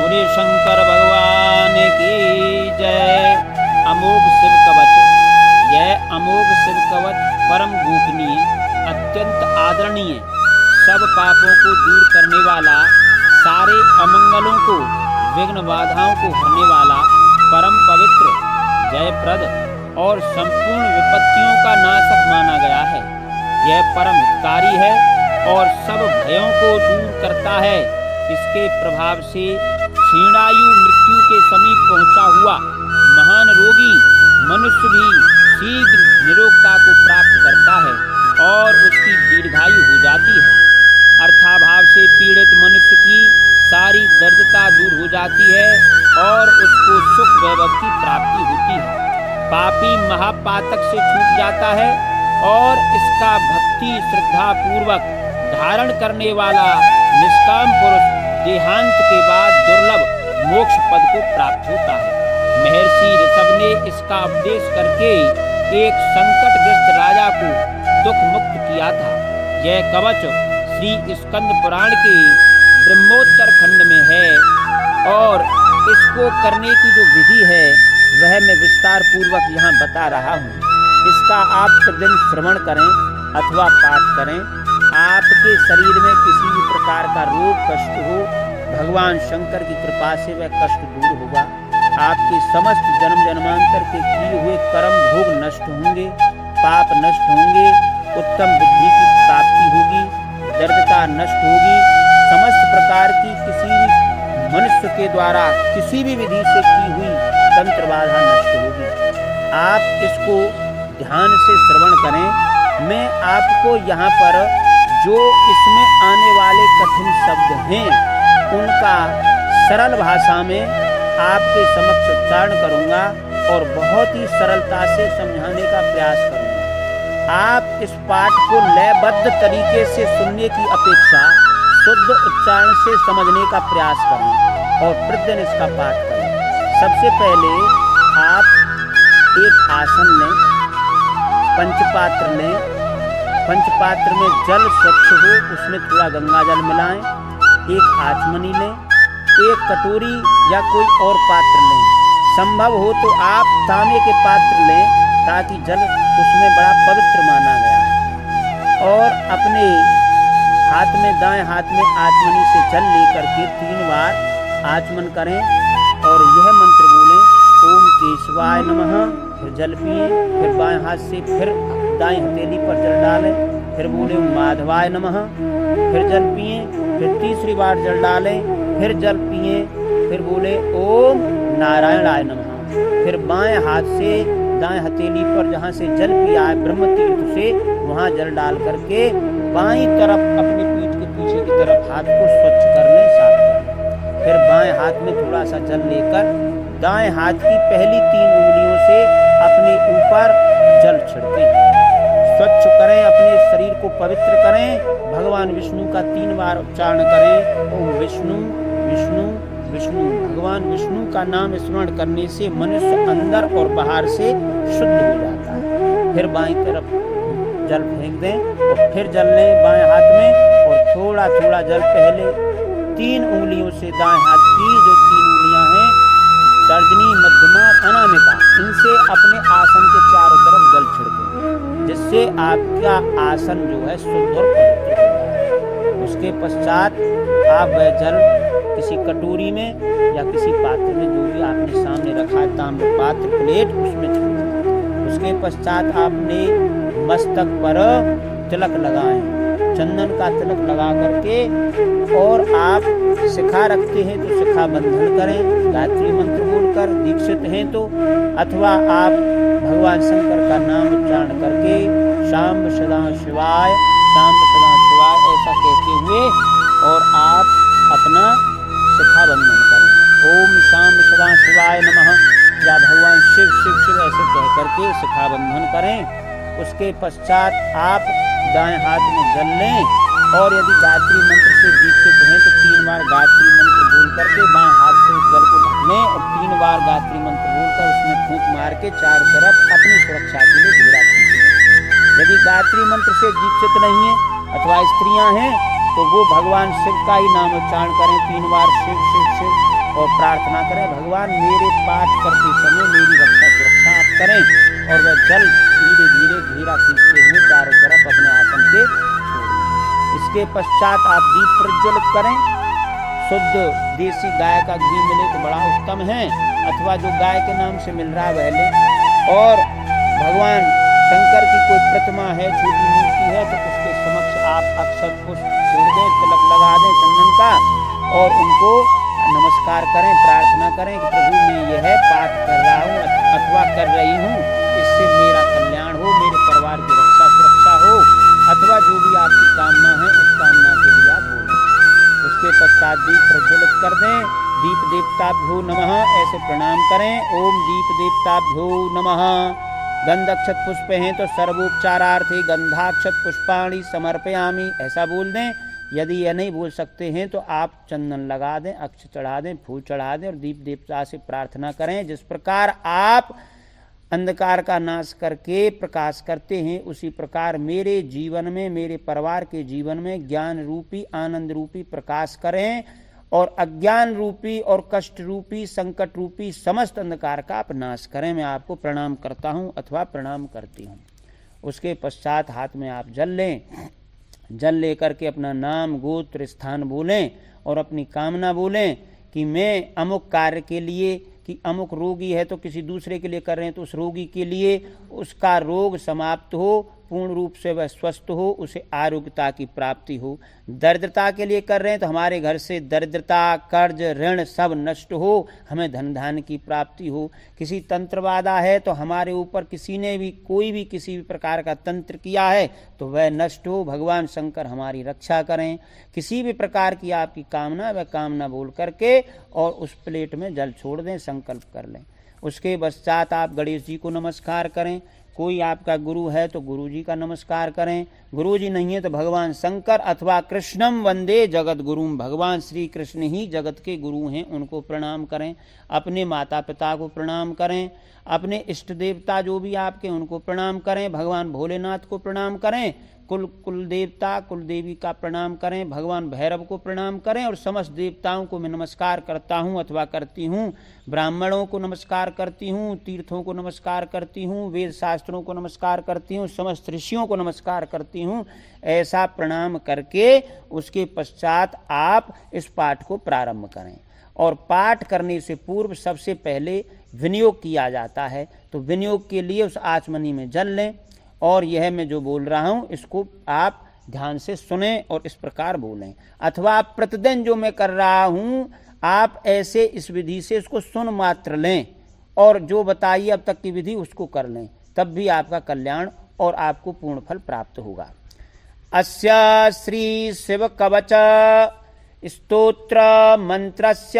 बोले शंकर भगवान की जय। अमोघ शिव कवच। यह अमोघ शिव कवच परम गोपनीय, अत्यंत आदरणीय, सब पापों को दूर करने वाला, सारे अमंगलों को, विघ्न बाधाओं को हरने वाला, परम पवित्र, जयप्रद और संपूर्ण विपत्तियों का नाशक माना गया है। यह परम हितकारी है और सब भयों को दूर करता है। इसके प्रभाव से क्षीणायु मृत्यु के समीप पहुंचा हुआ महान रोगी मनुष्य भी शीघ्र निरोगता को प्राप्त करता है और उसकी दीर्घायु हो जाती है। अर्थाभाव से पीड़ित मनुष्य की सारी दर्दता दूर हो जाती है और उसको सुख वैभव की प्राप्ति होती है। पापी महापातक से छूट जाता है और इसका भक्ति श्रद्धा पूर्वक धारण करने वाला निष्काम पुरुष देहांत के बाद दुर्लभ मोक्ष पद को प्राप्त होता है। महर्षि ऋषभ ने इसका उपदेश करके एक संकटग्रस्त राजा को दुख मुक्त किया था। यह कवच श्री स्कंद पुराण के ब्रह्मोत्तर खंड में है और इसको करने की जो विधि है वह मैं विस्तार पूर्वक यहाँ बता रहा हूँ। इसका आप प्रतिदिन श्रवण करें अथवा पाठ करें। आपके शरीर में किसी भी प्रकार का रोग कष्ट हो, भगवान शंकर की कृपा से वह कष्ट दूर होगा। आपके समस्त जन्म जन्मांतर के किए हुए कर्म भोग नष्ट होंगे, पाप नष्ट होंगे, उत्तम बुद्धि की प्राप्ति होगी, दरिद्रता नष्ट होगी। समस्त प्रकार की किसी भी मनुष्य के द्वारा किसी भी विधि से की हुई तंत्र बाधा नष्ट होगी। आप इसको ध्यान से श्रवण करें। मैं आपको यहाँ पर जो इसमें आने वाले कठिन शब्द हैं उनका सरल भाषा में आपके समक्ष उच्चारण करूँगा और बहुत ही सरलता से समझाने का प्रयास करूँगा। आप इस पाठ को लयबद्ध तरीके से सुनने की अपेक्षा शुद्ध उच्चारण से समझने का प्रयास करें और प्रतिदिन इसका पाठ करें। सबसे पहले आप एक आसन लें, पंचपात्र लें। पंचपात्र में जल स्वच्छ हो, उसमें थोड़ा गंगा जल मिलाएं। एक आचमनी लें, एक कटोरी या कोई और पात्र लें। संभव हो तो आप तांबे के पात्र लें ताकि जल उसमें बड़ा पवित्र माना गया है। और अपने हाथ में, दाएं हाथ में आचमनी से जल लेकर के 3 बार आचमन करें और यह मंत्र बोलें, ओम केशवाय नमः। फिर जल पिए, फिर बाएं हाथ से फिर दाएं हथेली पर जल डालें, फिर बोले माधवाय नमः। फिर जल पिए, फिर तीसरी बार जल डालें, फिर जल पिए, फिर बोले ओम नारायणाय नमः। फिर बाएं हाथ से दाएं हथेली पर जहाँ से जल पिया है ब्रह्म तीर्थ से, वहाँ जल डाल करके बाईं तरफ अपने पीठ के पीछे की तरफ हाथ को स्वच्छ कर लें, साफ कर लें। फिर बाएं हाथ में थोड़ा सा जल लेकर दाएं हाथ की पहली 3 उंगलियों से अपने ऊपर जल छिड़कें, स्वच्छ करें, अपने शरीर को पवित्र करें। भगवान विष्णु का 3 बार उच्चारण करें, ओम विष्णु विष्णु विष्णु। भगवान विष्णु का नाम स्मरण करने से मनुष्य अंदर और बाहर से शुद्ध हो जाता है। फिर बाईं तरफ जल फेंक दें और फिर जल लें बाएं हाथ में और थोड़ा थोड़ा जल पहले 3 उंगलियों से दाएं हाथ की जो 3 उंगलियां हैं, तर्जनी, मध्यमा, अनामिका, इनसे अपने आसन के चारों तरफ जल छिड़कें, जिससे आपका आसन जो है शुद्ध और पवित्र हो जाए। उसके पश्चात आप वह जल किसी कटोरी में या किसी पात्र में, जो भी आपने सामने रखा है, ताम्र पात्र, प्लेट, उसमें छिड़कें। उसके पश्चात आपने मस्तक पर तिलक लगाएं, चंदन का तिलक लगा करके, और आप शिखा रखते हैं तो शिखा बंधन करें गायत्री मंत्र बोलकर। दीक्षित हैं तो अथवा आप भगवान शंकर का नाम उच्चारण करके शाम सदा शिवाय, शाम सदा शिवाय ऐसा कहते हुए और आप अपना शिखा बंधन करें। ओम शाम सदा शिवाय नमः या भगवान शिव शिव शिव ऐसे कह करके शिखा बंधन करें। उसके पश्चात आप दाएं हाथ में जल लें और यदि गायत्री मंत्र से दीक्षित हैं तो 3 बार गायत्री मंत्र बोल करके बाएं हाथ से उस जल को ढक लें और 3 बार गायत्री मंत्र बोलकर उसमें फूंक मार के चारों तरफ अपनी सुरक्षा के लिए घेरा कीजिए। यदि गायत्री मंत्र से दीक्षित नहीं है अथवा स्त्रियां हैं तो वो भगवान शिव का ही नाम उच्चारण करें 3 बार, शिव शिव शिव। और प्रार्थना करें, भगवान मेरे पाठ करते समय मेरी रक्षा सुरक्षा आप करें। और वह जल धीरे धीरे घेरा खींचते हुए चारों तरफ अपने आसन के छोड़ दें। इसके पश्चात आप दीप प्रज्वलित करें। शुद्ध देसी गाय का घी मिले तो बड़ा उत्तम है, अथवा जो गाय के नाम से मिल रहा है वह लें। और भगवान शंकर की कोई प्रतिमा है, छोटी मूर्ति है, तो उसके समक्ष आप अक्षत पुष्प छोड़ दें, तिलक लगा दें चंदन का, और उनको नमस्कार करें, प्रार्थना करें कि प्रभु मैं यह पाठ कर रहा हूँ अथवा कर रही हूँ, इससे मेरा कल्याण हो, मेरे परिवार की रक्षा सुरक्षा हो, अथवा जो भी आपकी कामना है उस कामना के लिए आप बोलें। उसके पश्चात दीप प्रज्वलित कर दें। दीप देवताभ्यो नमः ऐसे प्रणाम करें। ओम दीप देवताभ्यो नमः। गंधक्षत पुष्प हैं तो सर्वोपचारार्थे गंधाक्षत पुष्पाणि समर्पयामि ऐसा बोल दें। यदि यह नहीं बोल सकते हैं तो आप चंदन लगा दें, अक्ष चढ़ा दें, फूल चढ़ा दें और दीप देवता से प्रार्थना करें। जिस प्रकार आप अंधकार का नाश करके प्रकाश करते हैं, उसी प्रकार मेरे जीवन में, मेरे परिवार के जीवन में ज्ञान रूपी, आनंद रूपी प्रकाश करें और अज्ञान रूपी और कष्ट रूपी, संकट रूपी समस्त अंधकार का आप नाश करें। मैं आपको प्रणाम करता हूँ अथवा प्रणाम करती हूँ। उसके पश्चात हाथ में आप जल लें। जल लेकर के अपना नाम, गोत्र, स्थान बोलें और अपनी कामना बोलें कि मैं अमुक कार्य के लिए, कि अमुक रोगी है तो किसी दूसरे के लिए कर रहे हैं तो उस रोगी के लिए उसका रोग समाप्त हो, पूर्ण रूप से वह स्वस्थ हो, उसे आरोग्यता की प्राप्ति हो। दरिद्रता के लिए कर रहे हैं तो हमारे घर से दरिद्रता, कर्ज, ऋण सब नष्ट हो, हमें धन धान्य की प्राप्ति हो। किसी तंत्रवादा है तो हमारे ऊपर किसी ने भी कोई भी किसी भी प्रकार का तंत्र किया है तो वह नष्ट हो, भगवान शंकर हमारी रक्षा करें। किसी भी प्रकार की आपकी कामना, वह कामना बोल करके और उस प्लेट में जल छोड़ दें, संकल्प कर लें। उसके पश्चात आप गणेश जी को नमस्कार करें। कोई आपका गुरु है तो गुरु जी का नमस्कार करें। गुरु जी नहीं है तो भगवान शंकर अथवा कृष्णम वंदे जगत गुरुम, भगवान श्री कृष्ण ही जगत के गुरु हैं, उनको प्रणाम करें। अपने माता पिता को प्रणाम करें। अपने इष्ट देवता जो भी आपके उनको प्रणाम करें। भगवान भोलेनाथ को प्रणाम करें। कुल देवता, कुल देवी का प्रणाम करें। भगवान भैरव को प्रणाम करें और समस्त देवताओं को मैं नमस्कार करता हूँ अथवा करती हूँ। ब्राह्मणों को नमस्कार करती हूँ, तीर्थों को नमस्कार करती हूँ, वेद शास्त्रों को नमस्कार करती हूँ, समस्त ऋषियों को नमस्कार करती हूँ। ऐसा प्रणाम करके उसके पश्चात आप इस पाठ को प्रारंभ करें। और पाठ करने से पूर्व सबसे पहले विनियोग किया जाता है, तो विनियोग के लिए उस आचमनी में जल लें और यह मैं जो बोल रहा हूँ इसको आप ध्यान से सुने और इस प्रकार बोलें। अथवा आप प्रतिदिन जो मैं कर रहा हूँ आप ऐसे इस विधि से इसको सुन मात्र लें और जो बताइए अब तक की विधि उसको कर लें, तब भी आपका कल्याण और आपको पूर्ण फल प्राप्त होगा। अस्य श्री शिव कवच स्तोत्र मंत्रस्य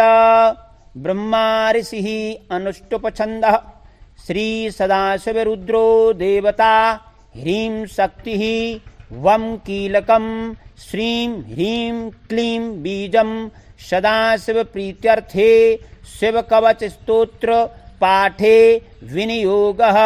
ब्रह्मा ऋषि अनुष्टुप छंदः श्री सदाशिव रुद्रो देवता ह्रीं शक्ति वम कीलकम श्रीं ह्रीं क्लीं बीजम सदाशिव प्रीत्यर्थे शिव कवच स्तोत्र पाठे विनियोगः।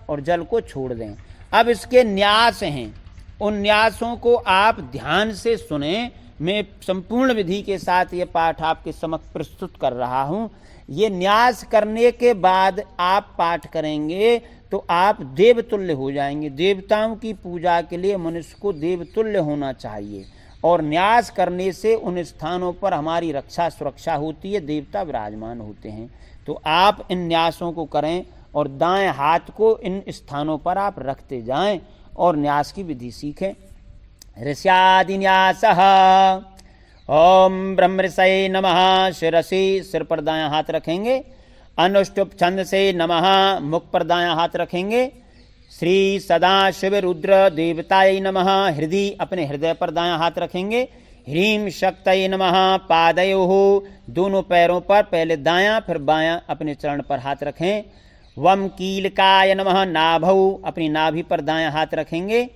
और जल को छोड़ दें। अब इसके न्यास हैं, उन न्यासों को आप ध्यान से सुने। मैं संपूर्ण विधि के साथ ये पाठ आपके समक्ष प्रस्तुत कर रहा हूँ। ये न्यास करने के बाद आप पाठ करेंगे तो आप देवतुल्य हो जाएंगे। देवताओं की पूजा के लिए मनुष्य को देवतुल्य होना चाहिए और न्यास करने से उन स्थानों पर हमारी रक्षा सुरक्षा होती है, देवता विराजमान होते हैं। तो आप इन न्यासों को करें और दाएं हाथ को इन स्थानों पर आप रखते जाएं और न्यास की विधि सीखें। ऋष्यादिन्यासः। ओम ब्रह्म ऋषये नमः शिरसि, सिर पर दायां हाथ रखेंगे। अनुष्टुप छंद से नमः, मुख पर दायां हाथ रखेंगे। श्री सदाशिव रुद्र देवताय नमः, हृदय अपने हृदय पर दायां हाथ रखेंगे। ह्रीं शक्तये नमः, पादयोः दोनों पैरों पर पहले दायां फिर बायां अपने चरण पर हाथ रखें। वम कीलकाय नमः, नाभौ अपनी नाभि पर दायां हाथ रखेंगे।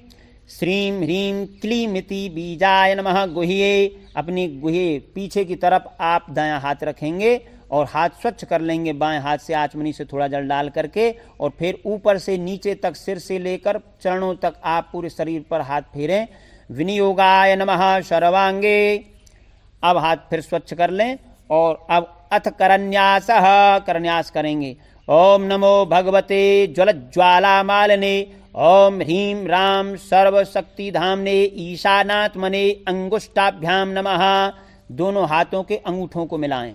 श्रीं ह्रीं क्लीमिति बीजाय नमः, गुह्ये अपनी गुह्ये पीछे की तरफ आप दायां हाथ रखेंगे और हाथ स्वच्छ कर लेंगे बाएं हाथ से आचमनी से थोड़ा जल डाल करके, और फिर ऊपर से नीचे तक सिर से लेकर चरणों तक आप पूरे शरीर पर हाथ फेरें। विनियोगाय नमः सर्वांगे। अब हाथ फिर स्वच्छ कर लें और अब अथ करन्यासः, करन्यास करेंगे। ओम नमो भगवते ज्वलज्वालामालिने ओम ह्रीं राम सर्वशक्तिधाम्ने ईशानात्मने अंगुष्ठाभ्याम नमः। दोनों हाथों के अंगूठों को मिलाएं।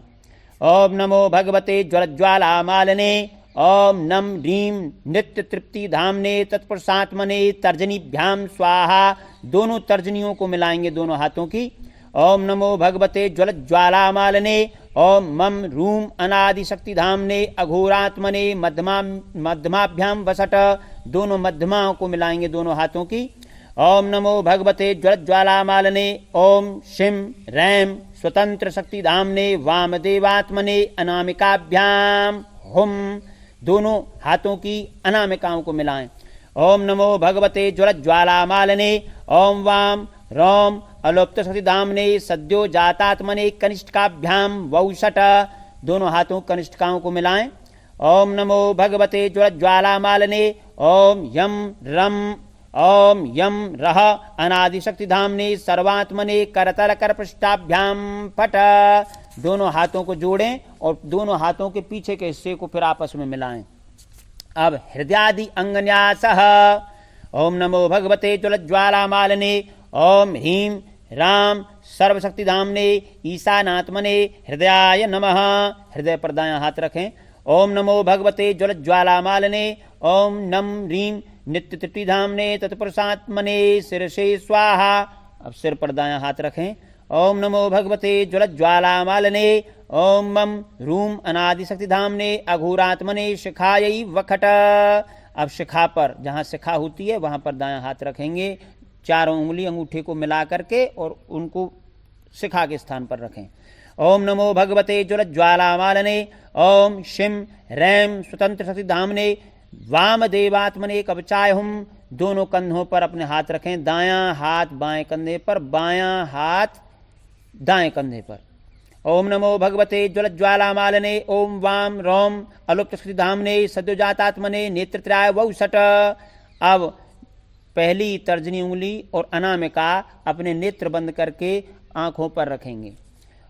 ओम नमो भगवते ज्वलज्वालामालिने ओम नम ह्रीं नित्य तृप्ति धामने तत्पुरुषात्मने तर्जनीभ्याम स्वाहा। दोनों तर्जनियों को मिलाएंगे दोनों हाथों की। ओम नमो भगवते ज्वलज्वालामालिने ओम मम रूम अनादि शक्ति धामने अघोरात्मने मध्यमाभ्याम वसट। दोनों मध्यमाओं को मिलाएंगे दोनों हाथों की। ओम नमो भगवते ज्वलज्वालामालिने ओम शिम रैम स्वतंत्र शक्ति धामने वामदेवात्मने अनामिकाभ्याम हुम। दोनों हाथों की अनामिकाओं को मिलाएं। ओम नमो भगवते ज्वलज्वालामालिने ओम वाम रोम अलोप्त शक्ति धामने सद्यो जातात्मने कनिष्ठकाभ्याम वौषट। दोनों हाथों कनिष्ठकाओं को मिलाएं। ओम नमो भगवते ज्वलज्वालामालिने ओम यम रम ओम यम रह अनादि शक्ति धामने सर्वात्मने करतल करपृष्ठाभ्याम फट। दोनों हाथों को जोड़ें और दोनों हाथों के पीछे के हिस्से को फिर आपस में मिलाएं। अब हृदयादि अंगन्यासः। ओम नमो भगवते ज्वलज्वालामालिने ओम ह्रीं राम सर्वशक्तिधामने ईशानात्मने हृदयाय नमः। हृदय पर दायां हाथ रखें। ओम नमो भगवते ज्वलज्वालामालिने ओम नम ह्रीं नित्य तृप्तिधामने तत्पुरुषात्मने शिरसे स्वाहा। अब सिर पर दायां हाथ रखें। ओम नमो भगवते ज्वलज्वालामालिने ओम मम रूम अनादि शक्तिधामने अघोरात्मने शिखायै वखट। अब शिखा पर, जहां शिखा होती है वहां पर दायां हाथ रखेंगे। चारों उंगली अंगूठे को मिला करके और उनको शिखा के स्थान पर रखें। ओम नमो भगवते ज्वलज्वालामालिने ओम शिम रैम स्वतंत्र शक्ति धामने वामदेवात्मने कवचाय हुम। दोनों कंधों पर अपने हाथ रखें। दायां हाथ बाएं कंधे पर, बायां हाथ दाएं कंधे पर। ओम नमो भगवते ज्वलज्वालामालिने ओम वाम रोम अलोप्त शक्ति धामने सद्योजातात्मने नेत्रत्रयाय वौषट। अब पहली तर्जनी उंगली और अनामिका अपने नेत्र बंद करके आंखों पर रखेंगे।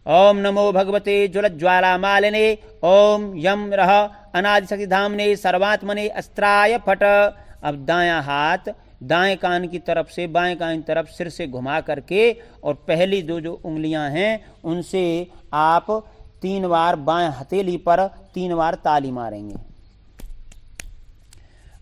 ओम नमो भगवते ज्वलज्वालामालिने ओम यम रह अनादि शक्ति धामने सर्वात्मने अस्त्राय फट। अब दायां हाथ दाएं कान की तरफ से बाएं कान की तरफ सिर से घुमा करके और पहली दो जो उंगलियां हैं उनसे आप 3 बार बाएं हथेली पर 3 बार ताली मारेंगे।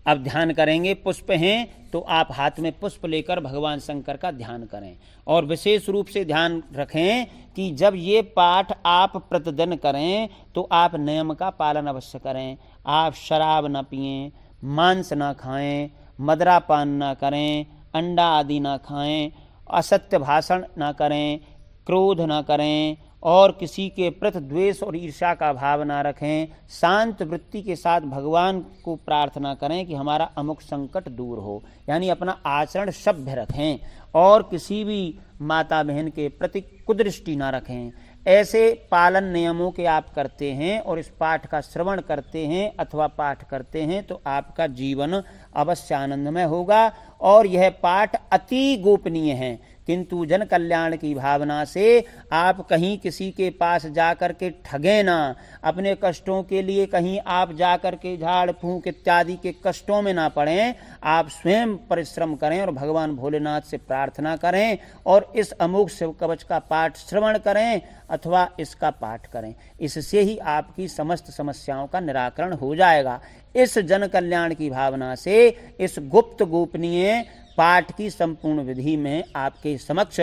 अब ध्यान करेंगे। पुष्प हैं तो आप हाथ में पुष्प लेकर भगवान शंकर का ध्यान करें और विशेष रूप से ध्यान रखें कि जब ये पाठ आप प्रतिदिन करें तो आप नियम का पालन अवश्य करें। आप शराब न पिएं, मांस न खाएं, मदिरापान न करें, अंडा आदि न खाएं, असत्य भाषण न करें, क्रोध न करें और किसी के प्रति द्वेष और ईर्ष्या का भाव ना रखें। शांत वृत्ति के साथ भगवान को प्रार्थना करें कि हमारा अमुक संकट दूर हो, यानी अपना आचरण सभ्य रखें और किसी भी माता बहन के प्रति कुदृष्टि ना रखें। ऐसे पालन नियमों के आप करते हैं और इस पाठ का श्रवण करते हैं अथवा पाठ करते हैं तो आपका जीवन अवश्य आनंदमय होगा। और यह पाठ अति गोपनीय है, किंतु जन कल्याण की भावना से आप कहीं किसी के पास जाकर के ठगे ना, अपने कष्टों के लिए कहीं आप जाकर के झाड़ फूंक इत्यादि के कष्टों में ना पड़ें। आप स्वयं परिश्रम करें और भगवान भोलेनाथ से प्रार्थना करें और इस अमोघ शिव कवच का पाठ श्रवण करें अथवा इसका पाठ करें। इससे ही आपकी समस्त समस्याओं का निराकरण हो जाएगा। इस जन कल्याण की भावना से इस गुप्त गोपनीय पाठ की संपूर्ण विधि में आपके समक्ष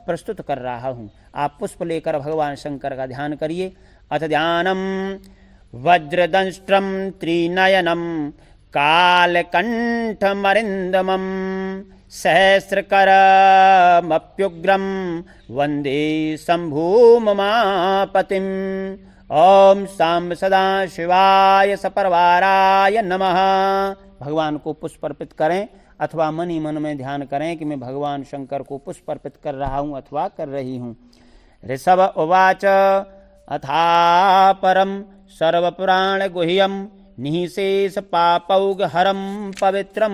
प्रस्तुत कर रहा हूं। आप पुष्प लेकर भगवान शंकर का ध्यान करिए। अथ ध्यानम वज्रदंष्ट्रम त्रिनयनम कालकंठमरिंदमम सहस्रकरमप्युग्रम वंदे शंभुममापतिम। ओम सांब सदा शिवाय सपरवाराय नमः। भगवान को पुष्प अर्पित करें अथवा मन ही मन में ध्यान करें कि मैं भगवान शंकर को पुष्प अर्पित कर रहा हूं अथवा कर रही हूं। ऋषभ उवाच अथा परम सर्वपुराण गुह्यम निःशेष पापौघ हरम पवित्रम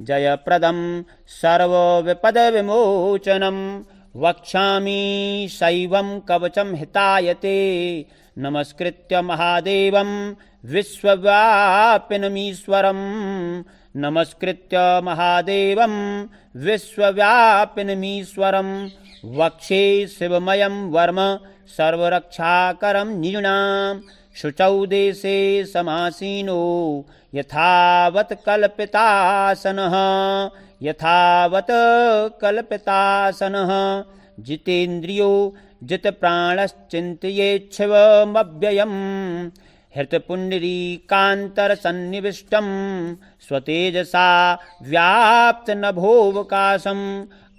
जयप्रदम सर्व विपद विमोचनम वक्ष्यामि शैवं कवचम हितायते नमस्कृत्य महादेवं विश्वव्यापिनमीश्वरं नमस्कृत्य महादेवं विश्वव्यापिनमीश्वरं वक्षे शिवमयं वर्म सर्वरक्षाकरं निजुनां शुचौ देशे समासीनो यथावत् कल्पितासनः यथावत् कल्पितासनः जितेन्द्रियो जितप्राणश्चिन्तयेच्छिवमव्ययम् हृतपुण्डरीकान्तरसन्निविष्टं स्वतेजसा व्याप्तनभोऽवकाशम्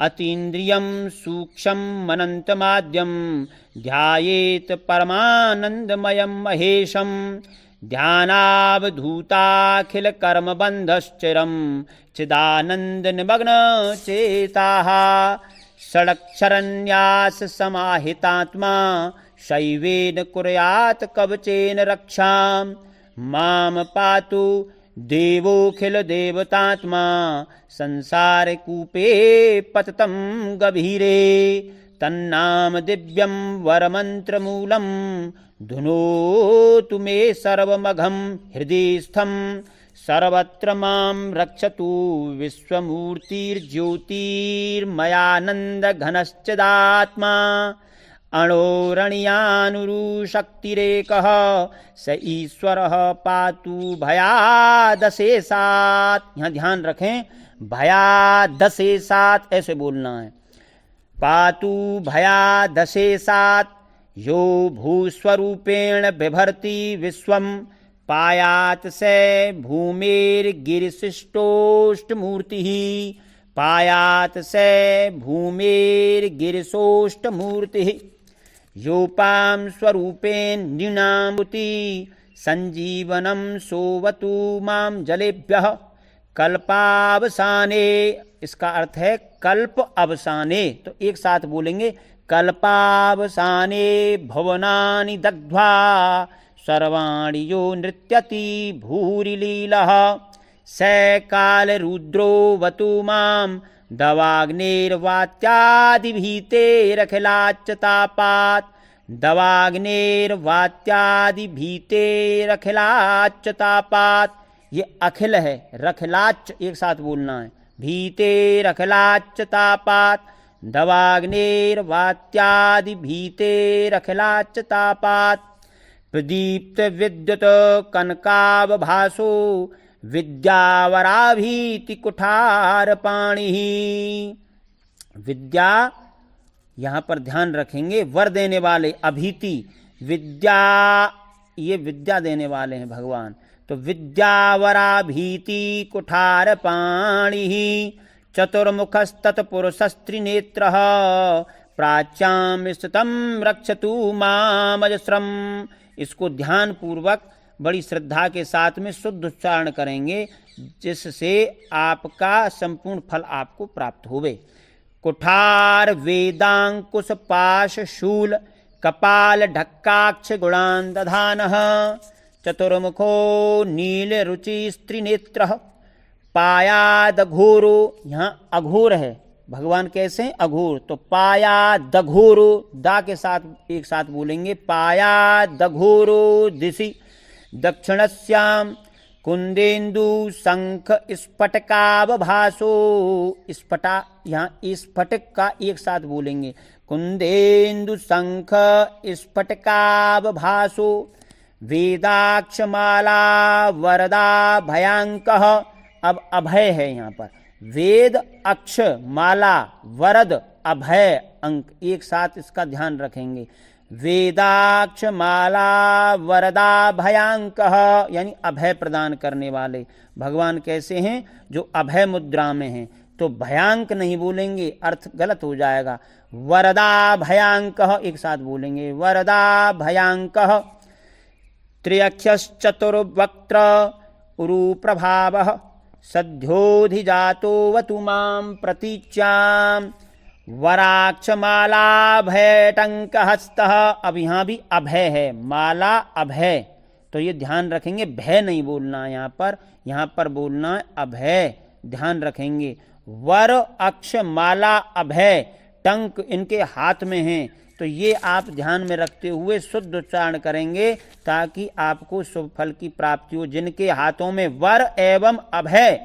अतीन्द्रियं सूक्ष्ममनन्तमाद्यं ध्यायेत् परमानन्दमयं महेशं ध्यानावधूताखिलकर्मबन्धश्चिरं चिदानन्दनिमग्नचेताः षडक्षरन्याससमाहितात्मा शैवेन कुर्यात् कवचेन रक्षां मां पातु देवोऽखिलदेवतात्मा संसारकूपे पततं गभीरे तन्नाम दिव्यं वरमन्त्रमूलं धुनोतु मे सर्वमघं हृदिस्थं सर्वत्र मां रक्षतु विश्वमूर्तिर्ज्योतिर्मयानन्दघनश्चिदात्मा अणोरणीयानुरुशक्तिरेकः स ईश्वरः पातु भयादशेषात्। यहाँ ध्यान रखें, भयादशेषात् ऐसे बोलना है। पातु भयादशेषात् यो भूस्वरूपेण बिभर्ति विश्वं पायात् स भूमेर्गिरिशिष्टोष्टमूर्तिः पायात् स भूमेर्गिरिशोष्टमूर्तिः योपां स्वरूपेण नृणामुति संजीवनं सोवतु मां जलेभ्यः कल्पावसाने। इसका अर्थ है कल्प अवसाने, तो एक साथ बोलेंगे कल्पावसाने भुवनानि दग्ध्वा सर्वाणि यो नृत्यति भूरिलीलः स कालरुद्रो वतु मां दवाग्नेर्वात्यादिभीतेरखिलाच्चतापात् दवाग्नेर्वात्यादिभीतेरखिलाच्चतापात्। ये अखिल है, रखिलाच्च एक साथ बोलना है, भीतेरखिलाच्चतापात् दवाग्नेर्वात्यादिभीतेरखिलाच्चतापात्। प्रदीप्त विद्युत कनकावभासो विद्यावराभीति कुठार पाणिः। विद्या यहाँ पर ध्यान रखेंगे, वर देने वाले, अभीति विद्या, ये विद्या देने वाले हैं भगवान। तो विद्यावराभीति कुठार पाणिः चतुर्मुखस्तत्पुरुषस्त्रिनेत्रः प्राच्यां स्थितं रक्षतु मामजस्रम्। इसको ध्यान पूर्वक बड़ी श्रद्धा के साथ में शुद्ध उच्चारण करेंगे, जिससे आपका संपूर्ण फल आपको प्राप्त होवे। कुठार वेदांकुश पाश शूल कपाल ढक्काक्ष गुणान दधानः चतुर्मुखो नील रुचि स्त्रिनेत्रः पायादघोरो। यहाँ अघोर है, भगवान कैसे हैं? अघोर। तो पायादघोरो, दा के साथ एक साथ बोलेंगे, पायादघोरो दिशि दक्षिणस्यां कुंदेन्दु शंख स्फटिकावभासो। स्फटा, यहाँ स्फटिक का एक साथ बोलेंगे, कुंदेन्दु शंख स्फटिकावभासो वेदाक्षमाला वरदा भयांकः। अब अभय है यहाँ पर, वेद अक्ष माला वरद अभय अंक, एक साथ इसका ध्यान रखेंगे। वेदाक्ष माला वरदा भयांकः, यानी अभय प्रदान करने वाले। भगवान कैसे हैं? जो अभय मुद्रा में हैं। तो भयांक नहीं बोलेंगे, अर्थ गलत हो जाएगा। वरदा भयांकः एक साथ बोलेंगे, वरदा भयांकः। त्र्यक्षश्चतुर्वक्त्र उरुप्रभावः सद्योधिजातो वतु मां प्रतीच्यां वराक्षमालाभयटंकहस्तः। अब यहाँ भी अभय है, माला अभय, तो ये ध्यान रखेंगे, भय नहीं बोलना है यहाँ पर बोलना है अभय, ध्यान रखेंगे। वर अक्ष माला अभय, टंक इनके हाथ में हैं, तो ये आप ध्यान में रखते हुए शुद्ध उच्चारण करेंगे ताकि आपको शुभ फल की प्राप्ति हो। जिनके हाथों में वर एवं अभय,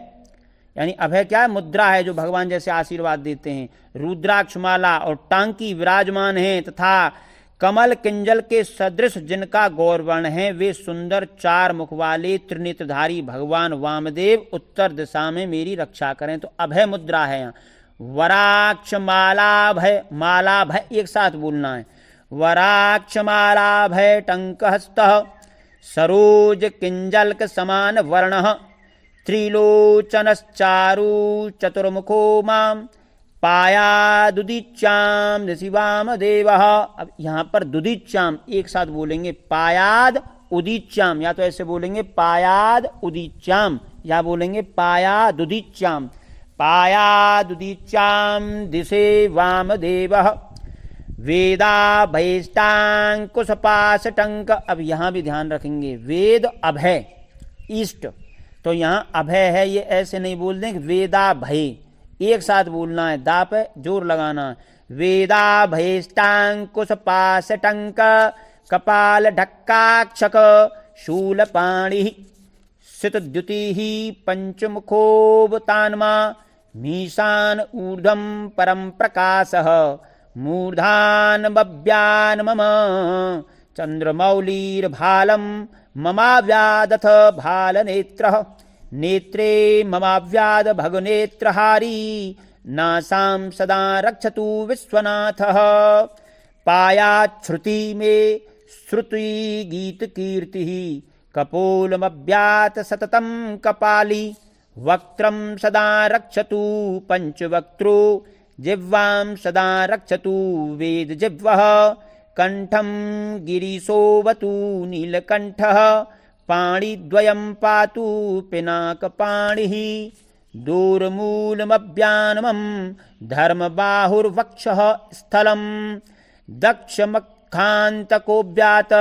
यानी अभय क्या है, मुद्रा है जो भगवान जैसे आशीर्वाद देते हैं, रुद्राक्षमाला और टांकी विराजमान हैं तथा कमल किंजल के सदृश जिनका गौरवर्ण है, वे सुंदर 4 मुख वाले त्रिनेत्रधारी भगवान वामदेव उत्तर दिशा में मेरी रक्षा करें। तो अभय मुद्रा है यहाँ। वराक्ष माला भय, माला भय एक साथ बोलना है। वराक्ष माला भय टंकहस्त सरोज किंजल्क समान वर्ण त्रिलोचनश्चारु चतुर्मुखो माम पायादुदीच्याम ऋषिवाम देवः। अब यहाँ पर दुदीच्याम एक साथ बोलेंगे, पायाद उदीच्याम, या तो ऐसे बोलेंगे पायाद उदीच्याम या बोलेंगे पायादुदीच्याम। पायादुदीच्याम दिशे वामदेवः वेदाभयष्टांकुशपाशटंक। अब यहाँ भी ध्यान रखेंगे, वेद अभय ईस्ट, तो यहाँ अभय है ये ऐसे नहीं बोल दें, वेदाभय एक साथ बोलना है, दा पे जोर लगाना है। वेदाभयष्टांकुशपाशटंक कपाल ढक्काक्षक शूलपाणि सितद्युतिः पंचमुखोऽवतान्मा मीशान ऊर्ध्वं परं प्रकाशः मूर्धान्मव्यान् मम चन्द्रमौलिर्भालं ममाव्यादथ भालनेत्रः नेत्रे ममाव्याद भगनेत्रहारी नासां सदा रक्षतु विश्वनाथः। पायाच्छ्रुति मे श्रुति गीत कीर्तिः कपोलमव्यात सततं कपाली वक्त्रं सदा रक्षतु पंचवक्त्रो जिह्वां सदा रक्षतु वेद जिह्वः कंठं गिरीशोऽवतु नीलकंठः पाणिद्वयं पातु पिनाकपाणिः दूरमूलमव्यानमं धर्मबाहुर्वक्षः स्थलं दक्षमखान्तकोऽव्यात।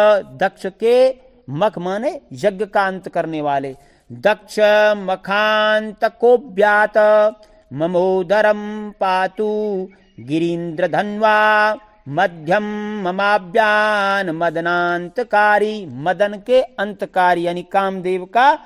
दक्ष के मख माने यज्ञ का अंत करने वाले, दक्ष मखान्तकोऽव्यात ममोदरं पातु गिरीन्द्रधन्वा मध्यम ममाव्यान मदनांतकारी। मदन के अंतकारी यानी कामदेव का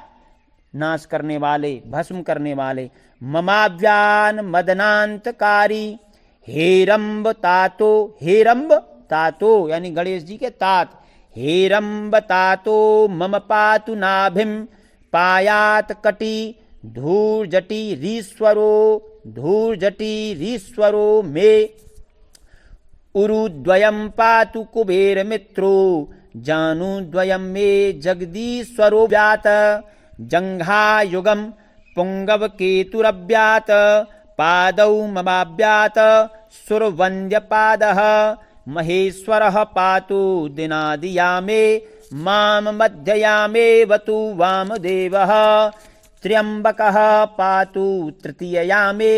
नाश करने वाले, भस्म करने वाले। ममाव्यान मदनांतकारी हेरंब तातो, हेरंब तातो यानी गणेश जी के तात। हेरंब तातो मम पातु नाभिम पायात कटी धूर्जटी रीश्वरो मे उरुद्वयं पातु कुबेर मित्रो जानुद्वयं मे जगदीश्वरो व्यात। जंघायुगं पुंगव केतुरव्यात पादौ ममाव्यात सुरवन्द्यपादः महेश्वरः पातु दिनादियामे माम मध्ययामे वतु वामदेवः। त्र्यंबकः पातु तृतीययामे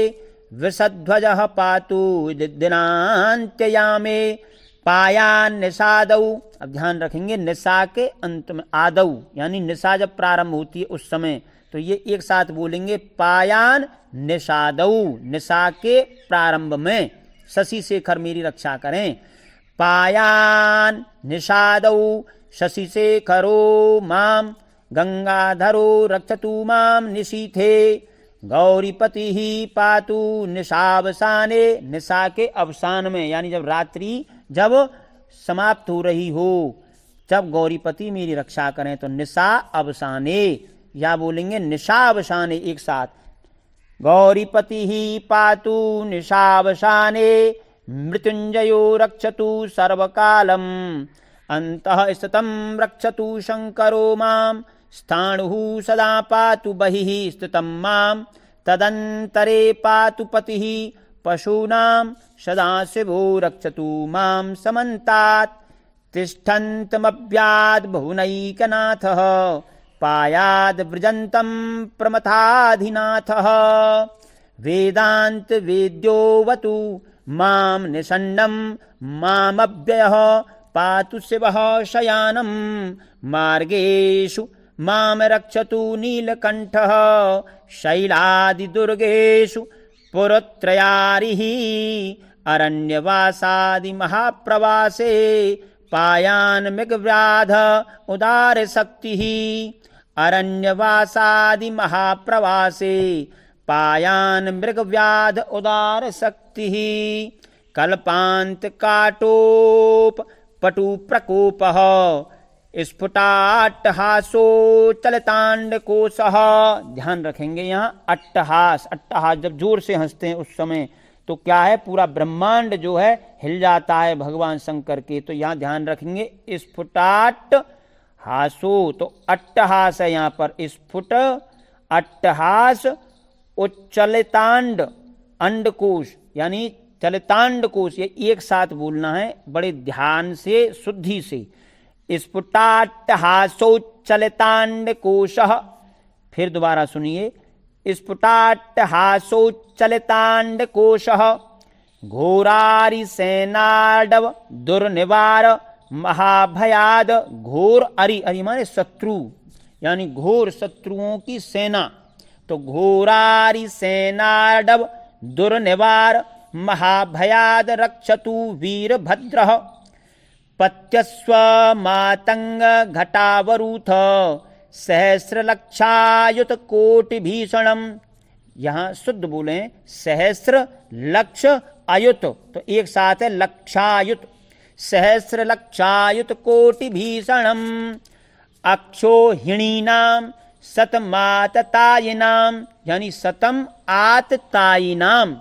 वृषध्वजः पातु दिनान्त्ययामे पायान् निषादौ। अब ध्यान रखेंगे निशा के अंत में, आदौ यानी निशा जब प्रारंभ होती है उस समय, तो ये एक साथ बोलेंगे पायान निषादौ, निशा के प्रारंभ में। शशि शेखर मेरी रक्षा करें। पायान निषादौ शशि शेखरो माम गंगाधरो रक्षतु माम निशीथे। गौरीपति ही पातु निशावसाने, निशा के अवसान में यानी जब रात्रि जब समाप्त हो रही हो जब गौरीपति मेरी रक्षा करें। तो निशा अवसाने या बोलेंगे निशावसाने एक साथ। गौरीपति ही पातु निशावसाने मृत्युंजयो रक्षतु सर्वकालम। अंतः स्थितं रक्षतु शंकरो माम स्थाणुः सदा पातु बहिः स्थितं माम। तदंतरे पातु पतिः पशूनां सदाशिवो रक्षतु मां समन्तात्। तिष्ठन्तमव्याद् बहुनैकनाथः पायाद् व्रजन्तं प्रमथाधिनाथः। वेदांत वेद्योऽवतु मां निषण्णं मामव्ययः पातु शिवः शयानं। मार्गेषु माम रक्षतु नीलकंठः शैलादिदुर्गेषु पुरत्रयारिः अरण्यवासादि महाप्रवासे पायान् मृगव्याध उदार शक्तिः। अरण्यवासादि महाप्रवासे पायान् मृगव्याध उदार शक्तिः। कल्पान्त काटोप पटु प्रकोपः स्फुटाट्टहासो चलतांडकोशः। ध्यान रखेंगे यहाँ अट्टहास, अट्टहास जब जोर से हंसते हैं उस समय तो क्या है, पूरा ब्रह्मांड जो है हिल जाता है भगवान शंकर के। तो यहाँ ध्यान रखेंगे स्फुटाट हासो, तो अट्टहास है यहाँ पर, स्फुट अट्टहास उच्चलितांड अंडकोश यानी चलितांड कोश, ये एक साथ बोलना है बड़े ध्यान से शुद्धि से। स्फुटाट्टहासोच्चलितांड कोशः। फिर दोबारा सुनिए, स्फुटाट्टहासोच्चलितांड कोशः घोरारि सेनाडव दुर्निवार महाभयाद। घोर अरि, अरि माने शत्रु यानी घोर शत्रुओं की सेना। तो घोरारि सेनाडव दुर्निवार महाभयाद रक्षतु वीरभद्रः। पत्यस्व मातंग घटावरूथ सहस्रलक्षायुत कोटि भीषणम। यहाँ शुद्ध बोले सहस्र लक्ष आयुत, तो एक साथ है लक्षायुत, सहस्रलक्षायुत कोटि भीषणम। अक्षोहिणीनाम सतमाततायिनाम यानी सतम आततायिनाम,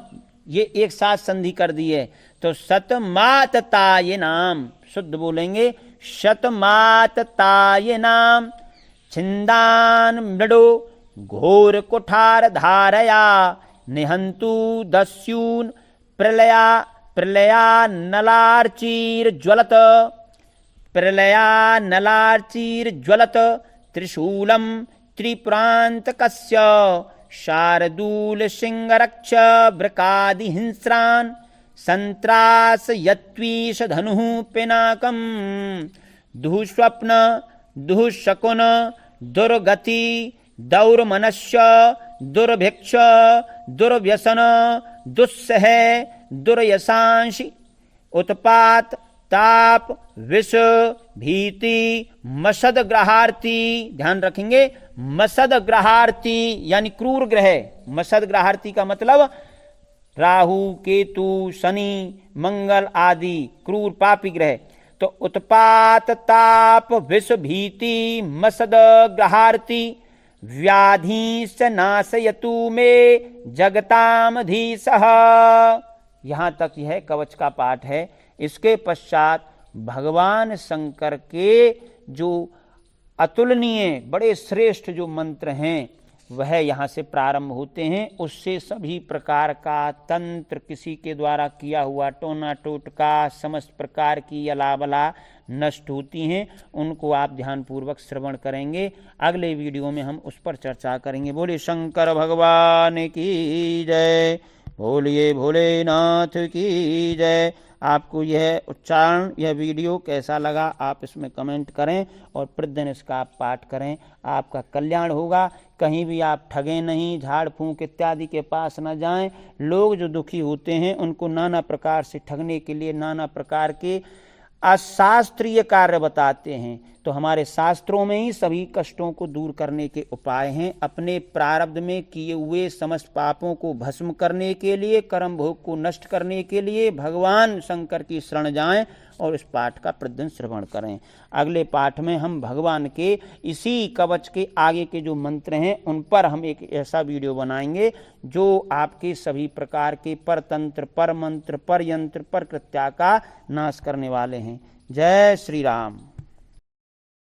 ये एक साथ संधि कर दी है। तो सतमाततायिनाम शुद्ध बोलेंगे शतमाततायिनाम। छिंदान मृडो घोर कुठार धारया निहंतु दस्यून प्रलया प्रलया नलार्चीर ज्वलत। प्रलया नलार्चीर ज्वलत त्रिशूलम त्रिपुरांतकस्य शार्दूल सिंहरक्ष वृकादि हिंस्रान् संत्रास यत्वीश धनुः पिनाकम्। दुःस्वप्न दुःशकुन दुर्गति दौर्मनस्य दुर्भिक्ष दुर्व्यसन दुस्सह दुर्यशांसि उत्पात ताप विष भीति मसद ग्रहार्ती। ध्यान रखेंगे मसद ग्रहार्ती यानी क्रूर ग्रह। मसद ग्रहार्ती का मतलब राहु केतु शनि मंगल आदि क्रूर पापी ग्रह। तो उत्पात ताप विष भीति मसद ग्रहार्ती व्याधि स नाशयतु मे जगतामधीशः। यहाँ तक यह कवच का पाठ है। इसके पश्चात भगवान शंकर के जो अतुलनीय बड़े श्रेष्ठ जो मंत्र हैं वह यहाँ से प्रारंभ होते हैं। उससे सभी प्रकार का तंत्र किसी के द्वारा किया हुआ टोना टोटका समस्त प्रकार की अलाबला नष्ट होती हैं। उनको आप ध्यानपूर्वक श्रवण करेंगे। अगले वीडियो में हम उस पर चर्चा करेंगे। बोले शंकर भगवान की जय, बोलिए भोलेनाथ की जय। आपको यह उच्चारण यह वीडियो कैसा लगा आप इसमें कमेंट करें और प्रतिदिन इसका आप पाठ करें। आपका कल्याण होगा। कहीं भी आप ठगें नहीं, झाड़ फूंक इत्यादि के पास न जाएं। लोग जो दुखी होते हैं उनको नाना प्रकार से ठगने के लिए नाना प्रकार के अशास्त्रीय कार्य बताते हैं। तो हमारे शास्त्रों में ही सभी कष्टों को दूर करने के उपाय हैं। अपने प्रारब्ध में किए हुए समस्त पापों को भस्म करने के लिए, कर्म भोग को नष्ट करने के लिए भगवान शंकर की शरण जाएं और इस पाठ का प्रतिदिन श्रवण करें। अगले पाठ में हम भगवान के इसी कवच के आगे के जो मंत्र हैं उन पर हम एक ऐसा वीडियो बनाएंगे जो आपके सभी प्रकार के परतंत्र, पर मंत्र, पर यंत्र, पर कृत्या का नाश करने वाले हैं। जय श्री राम।